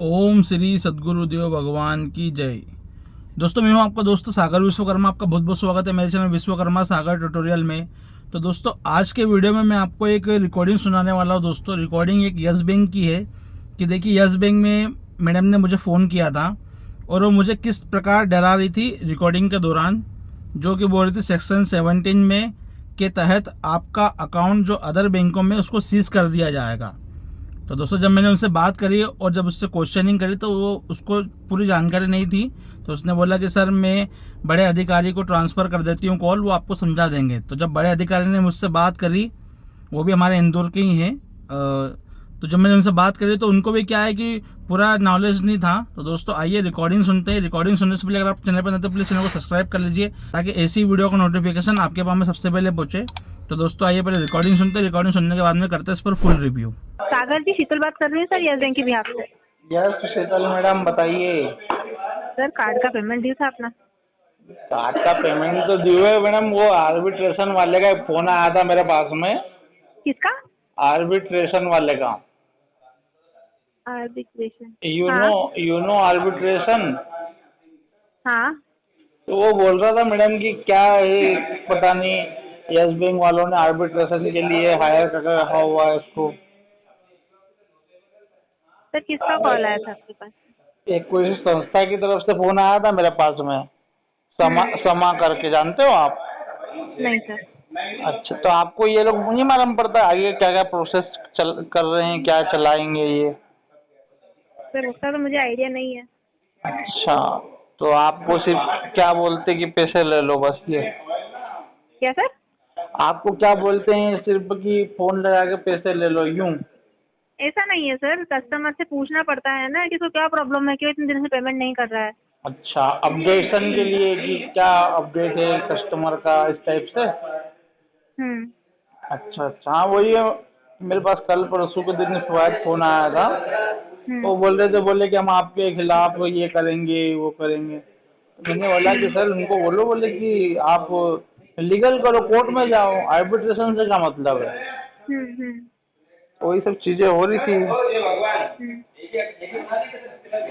ओम श्री सद्गुरुदेव भगवान की जय। दोस्तों, मैं हूं आपका दोस्त सागर विश्वकर्मा। आपका बहुत बहुत स्वागत है मेरे चैनल विश्वकर्मा सागर ट्यूटोरियल में। तो दोस्तों, आज के वीडियो में मैं आपको एक रिकॉर्डिंग सुनाने वाला हूं। दोस्तों, रिकॉर्डिंग एक यस बैंक की है कि देखिए, यस बैंक में मैडम ने मुझे फ़ोन किया था और वो मुझे किस प्रकार डरा रही थी रिकॉर्डिंग के दौरान, जो कि बोल रही थी सेक्शन 17 में के तहत आपका अकाउंट जो अदर बैंकों में उसको सीज कर दिया जाएगा। तो दोस्तों, जब मैंने उनसे बात करी और जब उससे क्वेश्चनिंग करी तो वो उसको पूरी जानकारी नहीं थी। तो उसने बोला कि सर, मैं बड़े अधिकारी को ट्रांसफ़र कर देती हूँ कॉल, वो आपको समझा देंगे। तो जब बड़े अधिकारी ने मुझसे बात करी, वो भी हमारे इंदौर के ही हैं, तो जब मैंने उनसे बात करी तो उनको भी क्या है कि पूरा नॉलेज नहीं था। तो दोस्तों, आइए रिकॉर्डिंग सुनते हैं। रिकॉर्डिंग सुनने से पहले अगर आप चैनल पर नए तो प्लीज़ चैनल को सब्सक्राइब कर लीजिए, ताकि ऐसी वीडियो का नोटिफिकेशन आपके पास में सबसे पहले पहुँचे। तो दोस्तों, आइए पहले रिकॉर्डिंग सुनते हैं। रिकॉर्डिंग सुनने के बाद में करते हैं इस पर फुल रिव्यू। सागर जी, शीतल बात कर रही हूँ सर, यस बैंक के बिहाफ से। यस शीतल मैडम, बताइए। सर, कार्ड का पेमेंट ड्यू था अपना। कार्ड का पेमेंट तो ड्यू है मैडम। वो आर्बिट्रेशन वाले का फोन आया था मेरे पास में। किसका? आर्बिट्रेशन वाले का। आर्बिट्रेशन। यू नो हाँ यू नो आर्बिट्रेशन। हाँ। तो वो बोल रहा था मैडम कि क्या है पता नहीं, यस बैंक वालों ने आर्बिट्रेशन के लिए हायर कर रखा हुआ है उसको। सर, किसका कॉल आया था आपके पास? एक कोई संस्था की तरफ से फोन आया था मेरे पास में। समा करके, जानते हो आप? नहीं सर। अच्छा, तो आपको ये लोग नहीं मालूम पड़ता आगे क्या क्या प्रोसेस चल कर रहे हैं, क्या चलाएंगे ये? सर, उसका तो मुझे आइडिया नहीं है। अच्छा, तो आपको सिर्फ क्या बोलते कि पैसे ले लो, बस ये? क्या सर? आपको क्या बोलते हैं सिर्फ कि फोन लगा के पैसे ले लो, यूं? ऐसा नहीं है सर, कस्टमर से पूछना पड़ता है ना कि उसको क्या प्रॉब्लम है, क्यों इतने दिन से पेमेंट नहीं कर रहा है। अच्छा, अपडेशन के लिए कि क्या अपडेट है कस्टमर का, इस टाइप से? हम्म। अच्छा अच्छा, हाँ वही है। मेरे पास कल परसों के दिन शायद फोन आया था। हम्म। वो बोल रहे थे, बोले कि हम आपके खिलाफ ये करेंगे वो करेंगे। तो मैंने बोला कि सर उनको बोलो, बोले कि आप लीगल करो, कोर्ट में जाओ, आर्बिट्रेशन से क्या मतलब है? हम्म। तो वही सब चीज़ें हो रही थी। हम्म।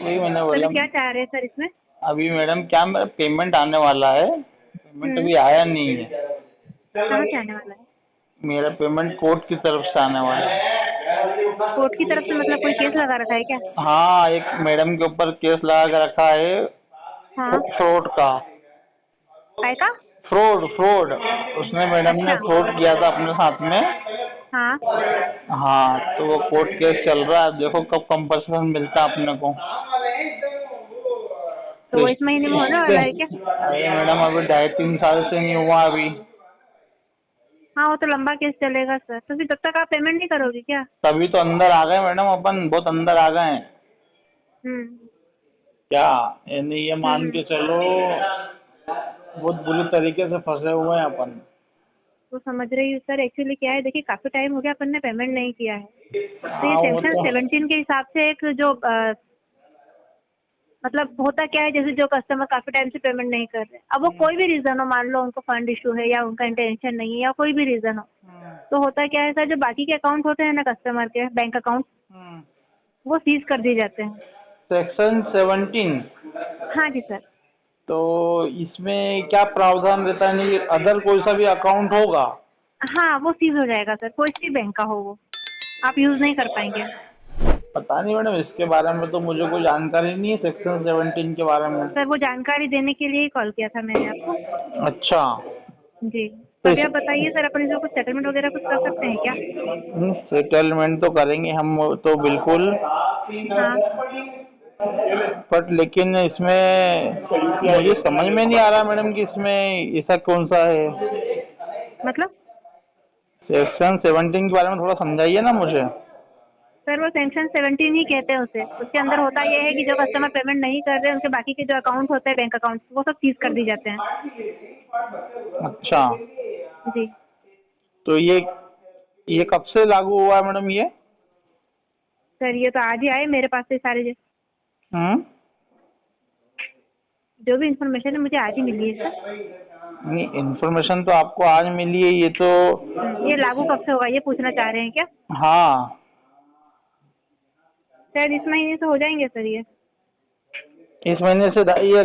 वही मैंने सर, बोला। क्या चाह रहे हैं सर इसमें? अभी मैडम क्या, मेरा पेमेंट आने वाला है। पेमेंट हम्म। अभी आया नहीं है। कहाँ से आने वाला है? मेरा पेमेंट कोर्ट की तरफ से आने वाला है। कोर्ट की तरफ से मतलब कोई केस लगा रखा है क्या? हाँ, एक मैडम के ऊपर केस लगा के रखा है, हाँ। फ्रॉड का। काय का? फ्रॉड फ्रॉड, उसने मैडम ने अच्छा। फ्रॉड किया था अपने साथ में। हाँ। हाँ, तो वो कोर्ट केस चल रहा है, देखो कब कंपनसेशन मिलता है अपने को। तो वो इस महीने में होने वाला है क्या? अरे मैडम, अभी 2.5-3 साल से नहीं हुआ अभी। हाँ, वो तो लंबा केस चलेगा सर। तो फिर तब तक आप पेमेंट नहीं करोगे क्या? तभी तो अंदर आ गए मैडम, अपन बहुत अंदर आ गए हैं। हम्म। क्या यानी, ये मान के चलो बहुत बुरी तरीके से फंसे हुए हैं अपन। तो समझ रही हूँ सर। एक्चुअली क्या है, देखिए काफ़ी टाइम हो गया अपन ने पेमेंट नहीं किया है। तो ये हाँ वो सेक्शन तो। 17 के हिसाब से एक जो मतलब होता क्या है, जैसे जो कस्टमर काफ़ी टाइम से पेमेंट नहीं कर रहे, अब वो कोई भी रीज़न हो, मान लो उनको फंड इशू है या उनका इंटेंशन नहीं है या कोई भी रीज़न हो, तो होता क्या है सर, जो बाकी के अकाउंट होते हैं ना कस्टमर के बैंक अकाउंट, वो सीज कर दिए जाते हैं। सेक्शन 17। हाँ जी सर। तो इसमें क्या प्रावधान रहता है? नहीं, अदर कोई सा भी अकाउंट होगा? हाँ, वो सीज हो जाएगा सर, कोई सी बैंक का हो वो आप यूज़ नहीं कर पाएंगे। पता नहीं मैडम, इसके बारे में तो मुझे कोई जानकारी नहीं है, सेक्शन 17 के बारे में। सर, वो जानकारी देने के लिए ही कॉल किया था मैंने आपको। अच्छा। जी। तो तो अभी आप बताइए सर, अपन इसमें कुछ सेटलमेंट वगैरह कुछ कर सकते हैं क्या? सेटलमेंट तो करेंगे हम तो बिल्कुल। हाँ। बट लेकिन इसमें मुझे समझ में नहीं आ रहा मैडम कि इसमें ऐसा कौन सा है। मतलब? सेक्शन 17 के बारे में थोड़ा समझाइए ना मुझे। सर, वो सेक्शन 17 ही कहते हैं उसे। उसके अंदर होता ये है कि जो कस्टमर पेमेंट नहीं कर रहे हैं, उनके बाकी के जो अकाउंट होते हैं बैंक अकाउंट, वो सब सीज कर दिए जाते हैं। अच्छा, जी। तो ये कब से लागू हुआ है मैडम ये? सर, ये तो आज ही आए मेरे पास से सारे हम्म। जो भी इन्फॉर्मेशन है मुझे आज ही मिली है सर। नहीं, इन्फॉर्मेशन तो आपको आज मिली है, ये तो। ये लागू कब से होगा ये पूछना चाह रहे हैं क्या? हाँ। शायद इस महीने से हो जाएंगे सर ये। इस महीने से ये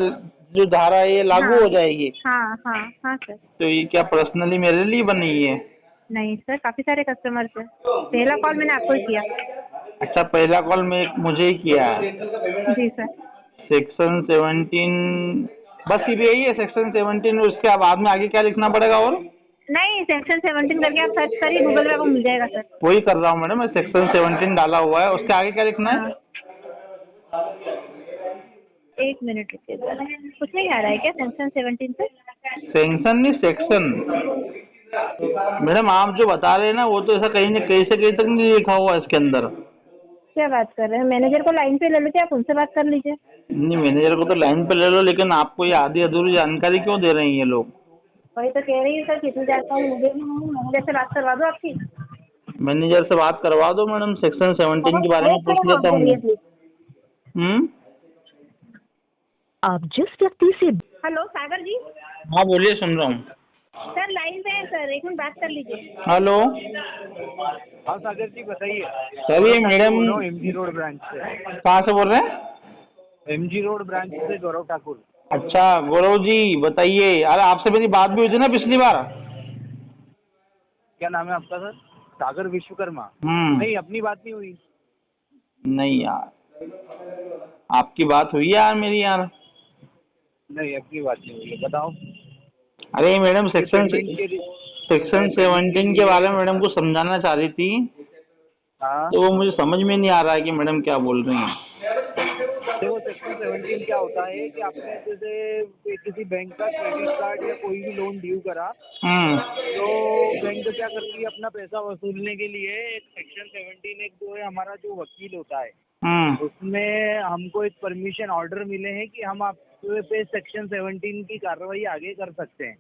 जो धारा है ये लागू हाँ। हो जाएगी। हाँ हाँ हाँ सर। तो ये क्या पर्सनली मेरे लिए बनी है? नहीं सर, काफी सारे कस्टमर से, पहला कॉल मैंने आपको ही किया। अच्छा, पहला कॉल मैं मुझे ही किया है। जी सर। सेक्शन 17 बस ये भी यही है, सेक्शन 17, उसके बाद में आगे क्या लिखना पड़ेगा? और नहीं, सेक्शन 17 करके आप सर्च करिए गूगल पे, आपको मिल जाएगा सर। वही कर रहा हूँ मैडम, मैं सेक्शन 17 डाला हुआ है, उसके आगे क्या लिखना है? हाँ। 1 मिनट रुकिए जरा, कुछ नहीं आ रहा है क्या सेक्शन 17 से? सेक्शन नहीं, सेक्शन। मैडम आप जो बता रहे हैं ना, वो तो ऐसा कहीं न कहीं से कहीं तक नहीं लिखा हुआ है इसके अंदर। क्या बात कर रहे हैं? मैनेजर को लाइन पे ले लीजिए, आप उनसे बात कर लीजिए। नहीं, मैनेजर को तो लाइन पे ले लो, लेकिन आपको ये आधी अधूरी जानकारी क्यों दे रहे हैं ये लोग? वही तो कह रही है सर, कितनी जानता हूँ मुझे भी नहीं, मैनेजर से बात करवा दो आपकी। मैनेजर से बात करवा दो मैडम, सेक्शन 17 के बारे में पूछ लेता हूँ। आप जिस व्यक्ति से। हेलो सागर जी। हाँ बोलिए, सुन रहा हूँ। सर लाइन पे है सर, एक मिनट बात कर लीजिए। हेलो। हाँ सागर जी बताइए। सर ये मैडम एमजी रोड ब्रांच से। कहाँ से बोल रहे हैं? एमजी रोड ब्रांच से गौरव ठाकुर। अच्छा गौरव जी बताइए। अरे आपसे मेरी बात भी हुई थी ना पिछली बार। क्या नाम है आपका सर? सागर विश्वकर्मा। नहीं, अपनी बात नहीं हुई। नहीं यार, आपकी बात हुई यार मेरी यार। नहीं, अपनी बात नहीं हुई है, बताओ। अरे मैडम सेक्शन पेमेंट के लिए। 17 के बारे में मैडम को समझाना चाह रही थी, हाँ तो वो मुझे समझ में नहीं आ रहा है कि मैडम क्या बोल रही हैं। देखो, सेक्शन 17 क्या होता है कि आपने जैसे किसी बैंक का क्रेडिट कार्ड या कोई भी लोन ड्यू करा, तो बैंक क्या करती है, अपना पैसा वसूलने के लिए एक सेक्शन 17 एक जो है हमारा जो वकील होता है, उसमें हमको एक परमिशन ऑर्डर मिले हैं कि हम आप पे सेक्शन 17 की कार्रवाई आगे कर सकते हैं।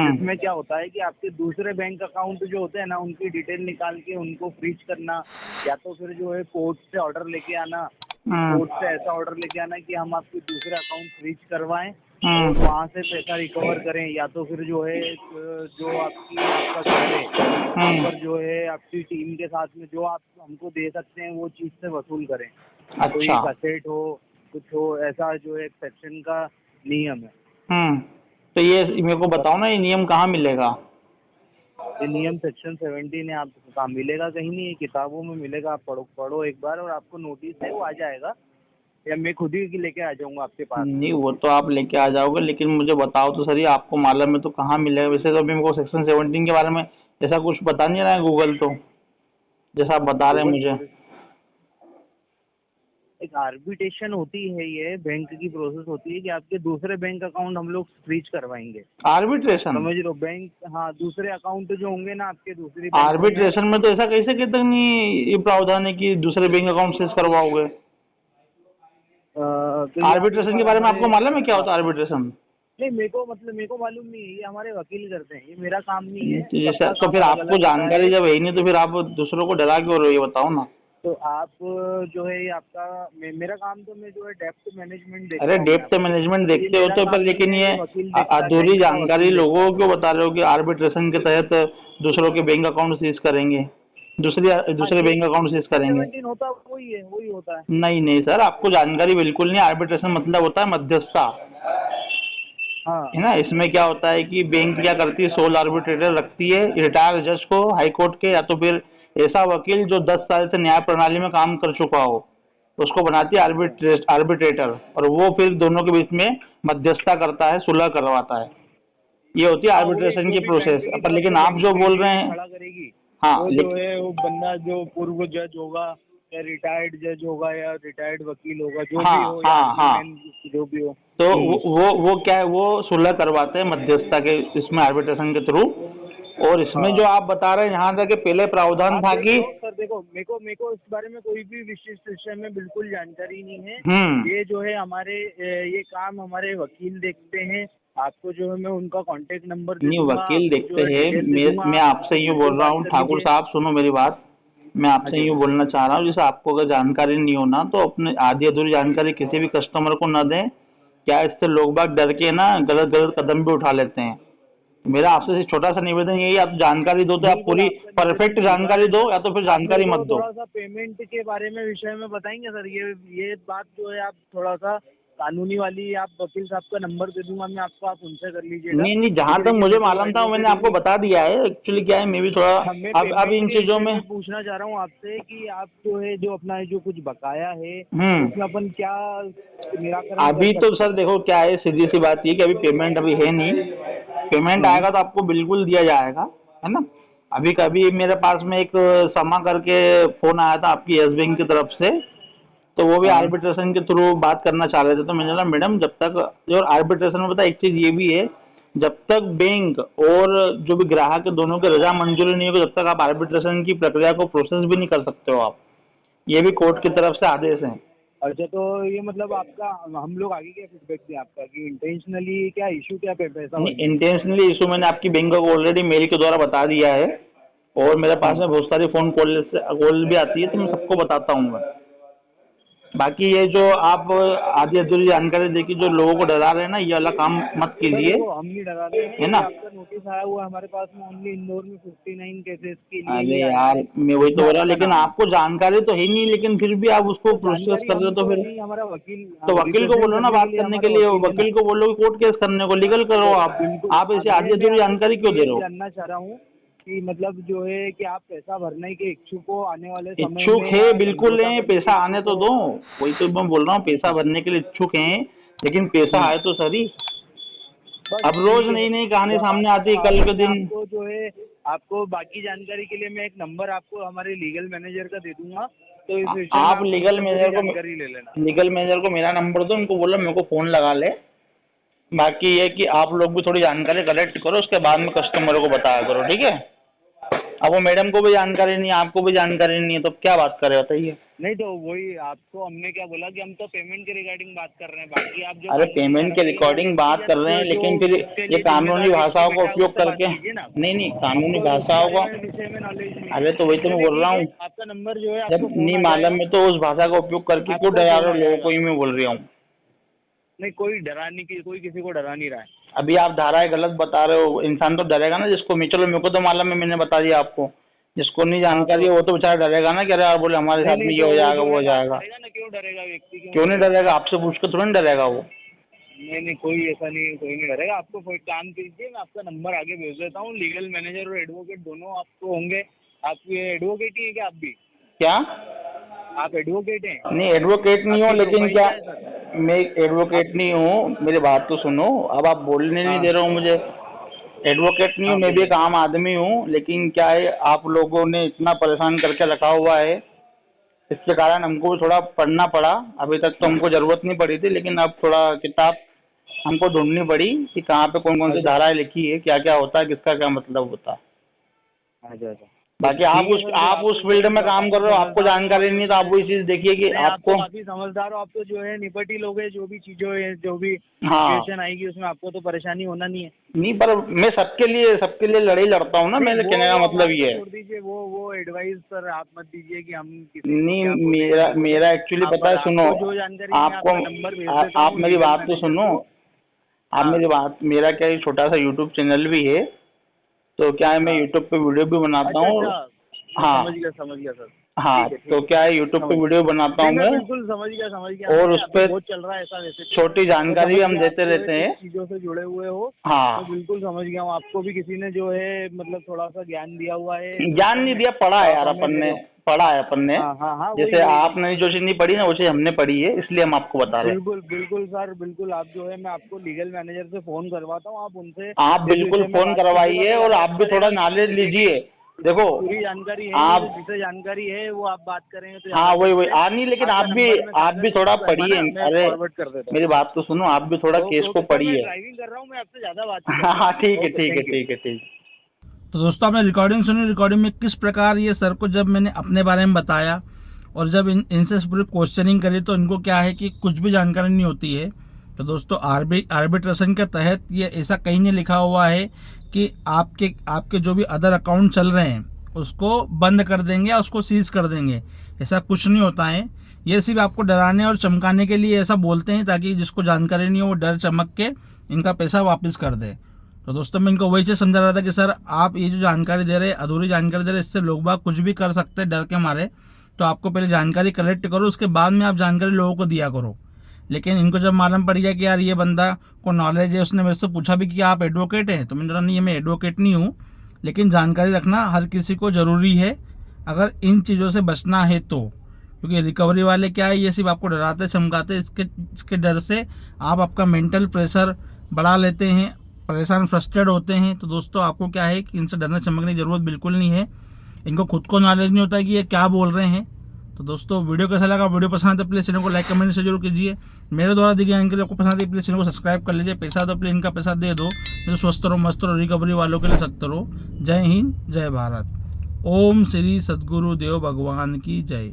इसमें क्या होता है कि आपके दूसरे बैंक अकाउंट जो होते हैं ना, उनकी डिटेल निकाल के उनको फ्रीज करना, या तो फिर जो है कोर्ट से ऑर्डर लेके आना, कोर्ट से ऐसा ऑर्डर लेके आना कि हम आपके दूसरे अकाउंट फ्रीज करवाएं और वहाँ से पैसा रिकवर करें, या तो फिर जो है जो आपका घर है वहाँ पर जो है आपकी टीम के साथ में जो आप हमको दे सकते हैं वो चीज़ से वसूल करें। कोई कसेट हो, कुछ हो, ऐसा जो है सेक्शन का नियम है। तो ये मेरे को बताओ ना, ये नियम कहाँ मिलेगा? ये नियम सेक्शन 17 है, आपको कहाँ मिलेगा? कहीं नहीं है, किताबों में मिलेगा। आप पढ़ो एक बार और आपको नोटिस है वो आ जाएगा, या मैं खुद ही लेके आ जाऊंगा आपके पास। नहीं, वो तो आप लेके आ जाओगे, लेकिन मुझे बताओ तो सही, आपको मालूम है तो कहाँ मिलेगा? वैसे तो अभी मेरे को सेक्शन 17 के बारे में ऐसा कुछ बता नहीं रहा है गूगल, तो जैसा आप बता रहे हैं मुझे। एक आर्बिट्रेशन होती है, ये बैंक की प्रोसेस होती है कि आपके दूसरे बैंक अकाउंट हम लोग फ्रीज करवाएंगे। आर्बिट्रेशन समझ लो, बैंक, हाँ, दूसरे अकाउंट जो होंगे ना आपके दूसरी आर्बिट्रेशन में तो ऐसा कैसे कहते नहीं ये प्रावधान है कि दूसरे बैंक अकाउंट फ्रीज करवाओगे? आर्बिट्रेशन के बारे में आपको मालूम है क्या होता है आर्बिट्रेशन? नहीं, मेरे को मालूम नहीं है, ये हमारे वकील करते हैं, ये मेरा काम नहीं है। तो फिर आपको जानकारी जब है नहीं तो फिर आप दूसरों को डरा क्यों रहे हो, ये बताओ ना। तो आप जो है आपका मेरा काम तो मैं जो है डेप्थ मैनेजमेंट देखता अरे हूँ। डेप्थ मैनेजमेंट देखते हो तो, पर लेकिन ये अधूरी जानकारी लोगों को क्यों बता रहे हो कि आर्बिट्रेशन के तहत दूसरों के बैंक अकाउंट सीज करेंगे, दूसरे बैंक अकाउंट सीज करेंगे? होता वही होता है। नहीं सर, आपको जानकारी बिल्कुल नहीं। आर्बिट्रेशन मतलब होता है मध्यस्थता, हाँ है ना। इसमें क्या होता है कि बैंक क्या करती है, सोल आर्बिट्रेटर रखती है रिटायर्ड जज को, हाई कोर्ट के, या तो फिर ऐसा वकील जो 10 साल से न्याय प्रणाली में काम कर चुका हो, उसको बनाती है आर्बिट्रेटर, और वो फिर दोनों के बीच में मध्यस्थता करता है, सुलह करवाता है। ये होती है आर्बिट्रेशन की प्रोसेस। पर लेकिन आप जो बोल रहे हैं, खड़ा करेगी, हाँ, वो जो है वो बंदा जो पूर्व जज होगा या रिटायर्ड जज होगा या रिटायर्ड वकील होगा, जो भी हो, हाँ, जो भी हो, तो वो क्या है, वो सुलह करवाते हैं मध्यस्थता के इसमें, आर्बिट्रेशन के थ्रू। और इसमें जो आप बता रहे हैं, यहाँ तक पहले प्रावधान था कि सर देखो, मेरे को इस बारे में कोई भी विशिष्ट विषय में बिल्कुल जानकारी नहीं है। ये जो है हमारे ये काम हमारे वकील देखते हैं। आपको जो है मैं उनका कांटेक्ट नंबर नहीं, वकील देखते हैं। मैं आपसे यूँ बोल रहा हूँ, ठाकुर साहब सुनो मेरी बात, मैं आपसे यूँ बोलना चाह रहा हूँ, जैसे आपको अगर जानकारी नहीं हो ना, तो अपने आधी अधूरी जानकारी किसी भी कस्टमर को न दें। क्या इससे लोग बाग डर के ना गलत कदम भी उठा लेते हैं। मेरा आपसे सिर्फ छोटा सा निवेदन यही है, आप जानकारी दो तो आप पूरी परफेक्ट जानकारी दो, या तो फिर जानकारी मत दो। थोड़ा सा पेमेंट के बारे में विषय में बताएंगे सर, ये बात जो है आप थोड़ा सा कानूनी वाली, आप वकील साहब का नंबर दे दूंगा मैं आपको, आप उनसे कर लीजिएगा। नहीं, जहाँ तक मुझे मालूम था मैंने आपको बता दिया है। एक्चुअली क्या है, मैं भी थोड़ा अब इन चीजों में पूछना चाह रहा हूँ आपसे कि आप जो है जो अपना जो कुछ बकाया है उसमें अपन क्या निराकरण अभी तो सर देखो क्या है, सीधी सी बात ये कि अभी पेमेंट अभी है नहीं। पेमेंट आएगा तो आपको बिल्कुल दिया जाएगा, है ना। अभी कभी मेरे पास में एक समा करके फोन आया था आपकी यस बैंक की तरफ से, तो वो भी आर्बिट्रेशन के थ्रू बात करना चाह रहे थे। तो मैंने बोला मैडम जब तक, और आर्बिट्रेशन में पता एक चीज़ ये भी है, जब तक बैंक और जो भी ग्राहक है दोनों की रजा मंजूरी नहीं होगी, जब तक आप आर्बिट्रेशन की प्रक्रिया को प्रोसेस भी नहीं कर सकते हो आप। ये भी कोर्ट की तरफ से आदेश है। अच्छा, तो ये मतलब आपका, हम लोग आगे क्या फीडबैक दें आपका कि इंटेंशनली क्या इशू, क्या पैसा? इंटेंशनली इशू मैंने आपकी बैंक को ऑलरेडी मेल के द्वारा बता दिया है, और मेरे पास में बहुत सारी फ़ोन कॉल भी आती है, तो मैं सबको बताता हूँ मैं। बाकी ये जो आप आधी अधूरी जानकारी देके जो लोगों को डरा रहे हैं ना, ये वाला काम मत कीजिए, हम नहीं डरा रहे हैं, है ना। आपका नोटिस आया हुआ हमारे पास में ओनली इंदौर में 59 केसेस के लिए। अरे यार मैं वही तो बोल रहा हूँ, लेकिन आपको जानकारी तो है नहीं, लेकिन फिर भी आप उसको प्रोसेस कर रहे हो, तो फिर हमारा वकील, तो वकील को बोलो ना बात करने के लिए, वकील को बोलो कोर्ट केस करने को, लीगल करो आप ऐसे आधी अधूरी जानकारी क्यों दे रहे हो? जानना चाह रहा हूँ कि मतलब जो है कि आप पैसा भरने के इच्छुक हो आने वाले समय में? इच्छुक है, बिल्कुल है, पैसा आने तो दो। वही तो मैं बोल रहा हूँ, पैसा भरने के लिए इच्छुक हैं, लेकिन पैसा आए तो सही। अब रोज नई नई कहानी सामने आती है। कल के दिन आपको जो है, आपको बाकी जानकारी के लिए मैं एक नंबर आपको हमारे लीगल मैनेजर का दे दूंगा, तो इस विषय में आप लीगल मैनेजर जानकारी ले लेना। लीगल मैनेजर को मेरा नंबर दो, उनको बोलो मेरे को फ़ोन लगा ले। बाकी ये कि आप लोग भी थोड़ी जानकारी कलेक्ट करो, उसके बाद में कस्टमरों को बताया करो, ठीक है। अब वो मैडम को भी जानकारी नहीं है, आपको भी जानकारी नहीं है, तो क्या बात करें बताइए। नहीं तो वही आपको हमने क्या बोला कि हम तो पेमेंट के रिगार्डिंग बात कर रहे हैं, बाकी आप जो अरे पेमेंट के रिकॉर्डिंग बात कर रहे हैं, लेकिन फिर ये कानूनी भाषाओं का उपयोग करके, नहीं कानूनी भाषाओं का, विषय में नॉलेज नहीं। अरे तो वही तो मैं बोल रहा हूँ, आपका नंबर जो है जब नहीं मालूम में तो उस भाषा का उपयोग करके क्यों डरा रहे हो लोगों को, ही मैं बोल रहा हूँ। नहीं, कोई डराने की, कोई किसी को डरा नहीं रहा है। अभी आप धाराएं गलत बता रहे हो, इंसान तो डरेगा ना जिसको, मैं चलो मेरे को तो मालूम है, मैंने बता दिया आपको, जिसको नहीं जानकारी है वो तो बेचारा डरेगा ना कि अरे यार बोले हमारे साथ में ये हो जाएगा वो हो जाएगा। क्यों डरेगा व्यक्ति? क्यों नहीं डरेगा? आपसे पूछ के थोड़ी डरेगा वो। नहीं कोई ऐसा नहीं, कोई नहीं डरेगा। आपको कोई काम कीजिए, मैं आपका नंबर आगे भेज देता हूँ। लीगल मैनेजर और एडवोकेट दोनों आपको होंगे। आप ये एडवोकेट ही है क्या? आप भी क्या? आप एडवोकेट हैं? नहीं एडवोकेट नहीं हूँ, लेकिन क्या मैं एडवोकेट नहीं हूँ, मेरी बात तो सुनो। अब आप बोलने नहीं दे रहे हो मुझे। एडवोकेट नहीं हूँ, मैं भी एक आम आदमी हूँ, लेकिन क्या है आप लोगों ने इतना परेशान करके रखा हुआ है, इसके कारण हमको भी थोड़ा पढ़ना पड़ा। अभी तक तो हमको ज़रूरत नहीं पड़ी थी, लेकिन अब थोड़ा किताब हमको ढूंढनी पड़ी कि कहाँ पे कौन कौन सी धाराएं लिखी है, क्या क्या होता है, किसका क्या मतलब होता है। अच्छा। बाकी आप उस फील्ड में काम कर रहे हो, आपको जानकारी नहीं, तो आप वही चीज़ देखिए कि आपको काफी समझदार हो आप तो, जो है निपटी लोग है, जो भी चीज़ों है, जो भी हाँ सिचुएशन आएगी उसमें आपको तो परेशानी होना नहीं है। नहीं, पर मैं सबके लिए लड़ाई लड़ता हूँ ना। मेरे कहने का मतलब ये है। छोड़ दीजिए वो एडवाइस सर आप मत दीजिए कि हम नहीं, मेरा एक्चुअली पता है, सुनो आपको, आप मेरी बात तो सुनो। आप मेरी बात, मेरा क्या है छोटा सा यूट्यूब चैनल भी है, तो क्या है मैं यूट्यूब पे वीडियो भी बनाता हूँ। हाँ समझ गया सर। हाँ तो क्या है यूट्यूब पे वीडियो बनाता हूँ मैं, बिल्कुल समझ गया। और उस पे बहुत चल रहा है ऐसा, वैसे छोटी जानकारी भी हम देते रहते हैं, चीज़ों से जुड़े हुए हो। हाँ तो बिल्कुल समझ गया हूँ। आपको भी किसी ने जो है मतलब थोड़ा सा ज्ञान दिया हुआ है। ज्ञान नहीं दिया, पढ़ा है यार अपन ने, हाँ, जैसे आपने जो चीज़ नहीं पढ़ी ना वो चीज़ हमने पढ़ी है, इसलिए हम आपको बता रहे हैं। बिल्कुल सर, बिल्कुल। आप जो है, मैं आपको लीगल मैनेजर से फ़ोन करवाता हूँ, आप उनसे आप बिल्कुल फ़ोन करवाइए, और आप भी थोड़ा नॉलेज लीजिए। देखो पूरी जानकारी है, आप जिसे जानकारी है वो आप बात करेंगे तो हाँ वही नहीं, लेकिन आप भी थोड़ा पढ़िए। अरे मेरी बात तो सुनो, आप भी थोड़ा केस को पढ़िए। ड्राइविंग कर रहा हूँ मैं, आपसे ज़्यादा बात हाँ ठीक है। तो दोस्तों आपने रिकॉर्डिंग सुनी। रिकॉर्डिंग में किस प्रकार ये सर को जब मैंने अपने बारे में बताया और जब इनसे पूरी क्वेश्चनिंग करी, तो इनको क्या है कि कुछ भी जानकारी नहीं होती है। तो दोस्तों आर्बिट्रेशन के तहत ये ऐसा कहीं नहीं लिखा हुआ है कि आपके जो भी अदर अकाउंट चल रहे हैं उसको बंद कर देंगे या उसको सीज कर देंगे, ऐसा कुछ नहीं होता है। ये सिर्फ आपको डराने और चमकाने के लिए ऐसा बोलते हैं, ताकि जिसको जानकारी नहीं हो वो डर चमक के इनका पैसा वापस कर दे। तो दोस्तों मैं इनको वही चीज़ समझा रहा था कि सर आप ये जो जानकारी दे रहे हैं अधूरी जानकारी दे रहे हैं, इससे लोग बाग कुछ भी कर सकते हैं डर के मारे। तो आपको पहले जानकारी कलेक्ट करो, उसके बाद में आप जानकारी लोगों को दिया करो। लेकिन इनको जब मालूम पड़ गया कि यार ये बंदा को नॉलेज है, उसने मेरे से पूछा भी कि आप एडवोकेट हैं, तो मैंने कहा नहीं मैं एडवोकेट नहीं हूँ, लेकिन जानकारी रखना हर किसी को ज़रूरी है अगर इन चीज़ों से बचना है तो। क्योंकि रिकवरी वाले क्या है, ये सिर्फ आपको डराते चमकाते, इसके डर से आप आपका मेंटल प्रेशर बढ़ा लेते हैं, परेशान फ्रस्ट्रेट होते हैं। तो दोस्तों आपको क्या है कि इनसे डरने चमकने की ज़रूरत बिल्कुल नहीं है। इनको खुद को नॉलेज नहीं होता है कि ये क्या बोल रहे हैं। तो दोस्तों वीडियो कैसा लगा, वीडियो पसंद है प्लीज़ चैनल को लाइक कमेंट से जरूर कीजिए। मेरे द्वारा दी गई जानकारी आपको पसंद है प्लीज़ चैनल को सब्सक्राइब कर लीजिए। पैसा तो प्लीज़ इनका पैसा दे दो, तो स्वस्थ रहो मस्त रहो, रिकवरी वालों के लिए सख्त रहो। जय हिंद जय भारत। ओम श्री सद्गुरु देव भगवान की जय।